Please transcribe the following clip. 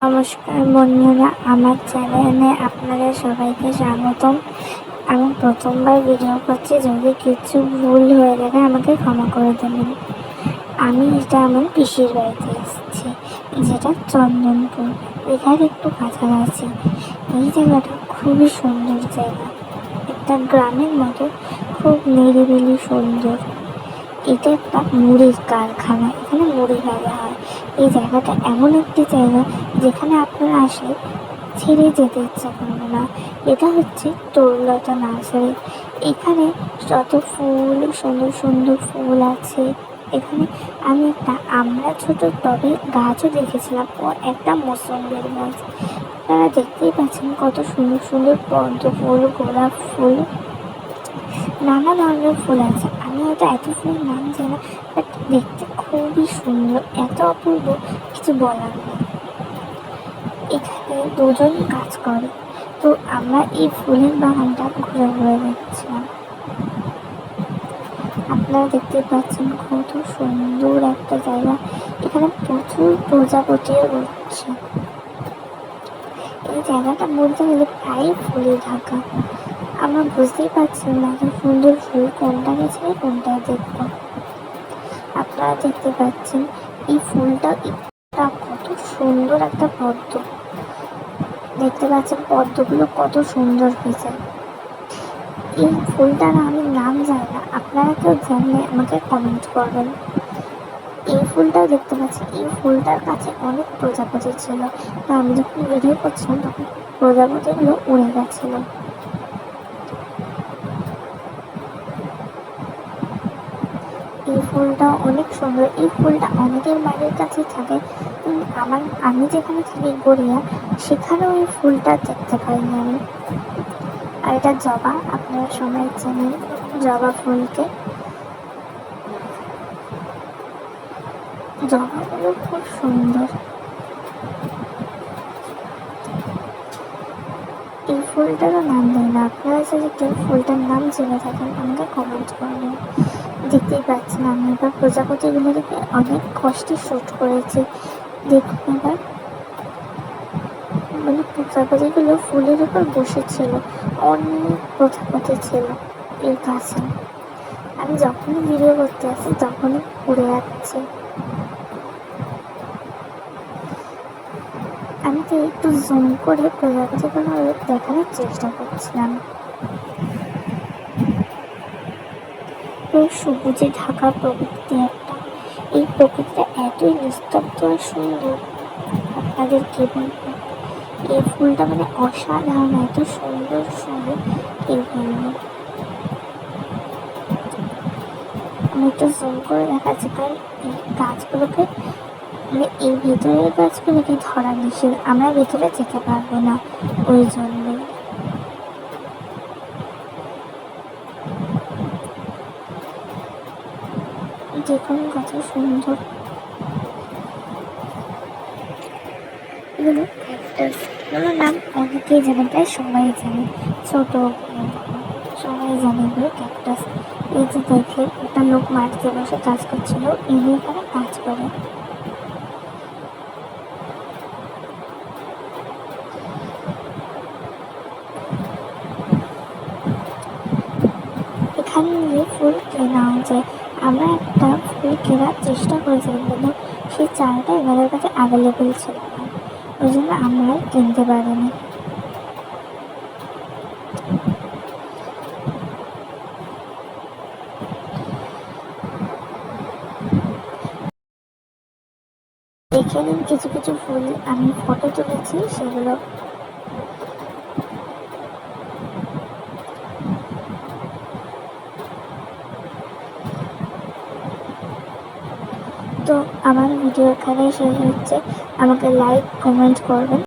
নমস্কার বন্ধুরা, আমার চ্যানেলে আপনাদের সবাইকে স্বাগতম। আমি প্রথমবার ভিডিও করছি, যদি কিছু ভুল হয়ে থাকে আমাকে ক্ষমা করে দেবেন। আমি আমার পিসির বাড়িতে এসেছি, যেটা চন্দনপুর, এখানে একটু কাছাকাছি। এই জায়গাটা খুবই সুন্দর জায়গা, একটা গ্রামের মতো, খুব নিরিবিলি সুন্দর। এটা একটা মুড়ির কারখানা, এখানে মুড়ি ভাজা হয়। এই জায়গাটা এমন একটি জায়গা যেখানে আপনারা আসলে ছেড়ে যেতে ইচ্ছা করবে না। এটা হচ্ছে তরুলতা নার্সারি। এখানে যত ফুল, সুন্দর সুন্দর ফুল আছে। এখানে আমি একটা আমরা ছোট টবে গাছও দেখেছিলাম, ও একটা মৌসুম্বির গাছ। আপনারা দেখতেই পাচ্ছেন কত সুন্দর সুন্দর পদ্ম ফুল, গোলাপ ফুল, নানা ধরনের ফুল আছে। আমি হয়তো এত ফুলের নাম জানি না, বাট দেখতে খুবই সুন্দর, এত অপূর্ব, কিছু বলার নেই। এখানে দুজন কাজ করে, তো আমরা এই ফুলের বাগানটা ঘুরে ঘুরে দেখছিলাম। আপনারা দেখতে পাচ্ছেন কত সুন্দর একটা জায়গা। এখানে প্রচুর প্রজাপতিও রয়েছে। এই জায়গাটা বলতে গেলে প্রায় ফুলে ঢাকা। আমরা বুঝতেই পারছি না যে সুন্দর ফুল কোনটা গেছে কোনটা দেখবো। আপনারা দেখতে পাচ্ছেন এই ফুলটা কত সুন্দর, একটা পদ্ম। দেখতে পাচ্ছেন পদ্মগুলো কত সুন্দর হয়েছে। এই ফুলটার আমি নাম জানি না, আপনারা কেউ জানলে আমাকে কমেন্ট করবেন। এই ফুলটাও দেখতে পাচ্ছি, এই ফুলটার কাছে অনেক প্রজাপতি ছিল, তো আমি যখন ভিডিও করছিলাম তখন প্রজাপতিগুলো উড়ে গেছিল। এই ফুলটা অনেক সুন্দর। এই ফুলটা অনেকের বাড়ির কাছে থাকে, আমি যেখানে থাকি গড়িয়া, সেখানেও এই ফুলটা দেখতে পাইনি আমি। আর এটা জবা, আপনারা সবাই চেনেন জবা ফুলকে। জবাগুলো খুব সুন্দর। এই ফুলটারও নাম দেয় না, আপনারা যদি কেউ ফুলটার নাম জেনে থাকেন আমাকে কমেন্ট করবেন। দেখতেই পাচ্ছেন আমি এবার প্রজাপতিগুলোকে অনেক কষ্টে শ্যুট করেছি। দেখুন এবার, মানে প্রজাপতিগুলো ফুলের উপর বসেছিল, অনেক প্রজাপতি ছিল এই গাছে। আমি যখনই ভিডিও করতে আসি তখনই উড়ে যাচ্ছে। আমি তো একটু জুম করে প্রজাপতিগুলো দেখানোর চেষ্টা করছিলাম। সবুজে ঢাকা প্রকৃতি একটা, এই প্রকৃতিটা এতই নিস্তব্ধ আর সুন্দর, আপনাদের কি বলবো। এই ফুলটা মানে অসাধারণ, এত সুন্দর সুন্দর, কি বলবো। আমি একটু জুম করে দেখাচ্ছি, কারণ এই গাছগুলোকে, মানে এই ভেতরের গাছগুলোকে ধরা নিষেধ, আমরা ভেতরে যেতে পারবো না, ওই জন্যই। দেখুন কত সুন্দর। এগুলো ক্যাকটাস, এগুলোর নাম অনেকেই জানে, প্রায় সবাই জানে, ছোট সবাই জানে এগুলো ক্যাকটাস। এই যে দেখে একটা লোক মাটিতে বসে কাজ করছিল, ইনি এখানে কাজ করে। এখানে গিয়ে ফুল কেনাও যায়। আমরা একটা ফুল কেনার চেষ্টা করেছিলাম, কিন্তু সেই চারাটা এনাদের কাছে অ্যাভেলেবেল ছিল না, ওই জন্য আমরা কিনতে পারিনি। দেখে নিন কিছু কিছু ফুল আমি ফটো তুলেছি, সেগুলো। তো আমার ভিডিও এখানেই শেষ হচ্ছে। আমাকে লাইক কমেন্ট করবেন।